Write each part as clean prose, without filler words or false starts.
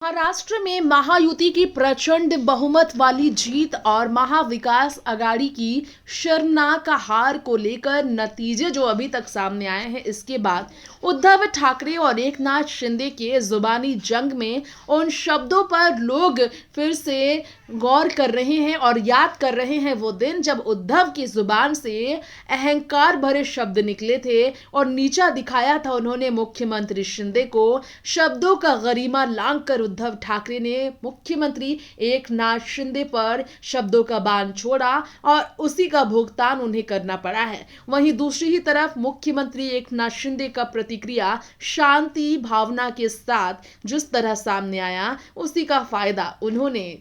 महाराष्ट्र में महायुति की प्रचंड बहुमत वाली जीत और महाविकास अघाड़ी की शर्मनाक हार को लेकर नतीजे जो अभी तक सामने आए हैं, इसके बाद उद्धव ठाकरे और एकनाथ शिंदे के जुबानी जंग में उन शब्दों पर लोग फिर से गौर कर रहे हैं और याद कर रहे हैं वो दिन जब उद्धव की जुबान से अहंकार भरे शब्द निकले थे और नीचा दिखाया था उन्होंने मुख्यमंत्री शिंदे को। शब्दों का गरिमा लांघ कर उद्धव ठाकरे ने मुख्यमंत्री एकनाथ शिंदे पर शब्दों का बाण छोड़ा और उसी का भुगतान उन्हें करना पड़ा है। वहीं दूसरी ही तरफ मुख्यमंत्री एकनाथ शिंदे का प्रतिक्रिया शांति भावना के साथ जिस तरह सामने आया, उसी का फायदा उन्होंने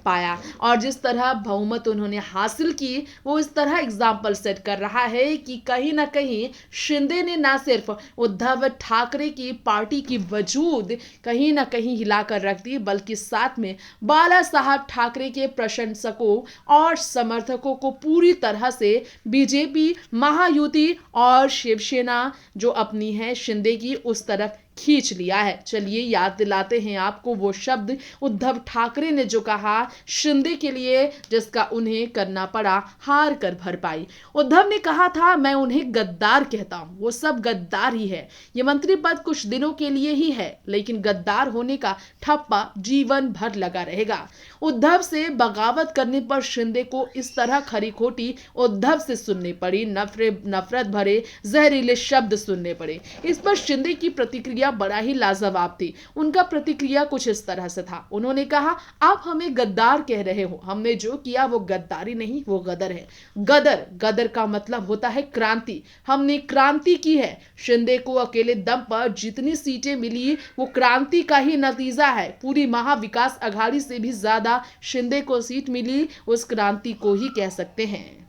पाया और जिस तरह बहुमत उन्होंने हासिल की, वो इस तरह एग्जाम्पल सेट कर रहा है कि कहीं ना कहीं शिंदे ने ना सिर्फ उद्धव ठाकरे की पार्टी की वजूद कहीं ना कहीं हिलाकर रख दी, बल्कि साथ में बाला साहब ठाकरे के प्रशंसकों और समर्थकों को पूरी तरह से बीजेपी, महायुति और शिवसेना जो अपनी है शिंदे की उस तरफ खींच लिया है। चलिए याद दिलाते हैं आपको वो शब्द उद्धव ठाकरे ने जो कहा शिंदे के लिए, जिसका उन्हें करना पड़ा हार कर भरपाई। उद्धव ने कहा था, मैं उन्हें गद्दार कहता हूं, वो सब गद्दार ही है। ये मंत्री पद कुछ दिनों के लिए ही है, लेकिन गद्दार होने का ठप्पा जीवन भर लगा रहेगा। उद्धव से बगावत करने पर शिंदे को इस तरह खरी खोटी उद्धव से सुननी पड़ी, नफरत भरे जहरीले शब्द सुनने पड़े। इस पर शिंदे की प्रतिक्रिया बड़ा ही लाजवाब थी। उनका प्रतिक्रिया कुछ इस तरह से था। उन्होंने कहा, आप हमें गद्दार कह रहे हो, हमने जो किया वो गद्दारी नहीं, वो गदर है। गदर का मतलब होता है क्रांति। हमने क्रांति की है। शिंदे को अकेले दम पर जितनी सीटें मिली वो क्रांति का ही नतीजा है। पूरी महाविकास अघाड़ी से भी ज्यादा शिंदे को सीट मिली, उस क्रांति को ही कह सकते हैं।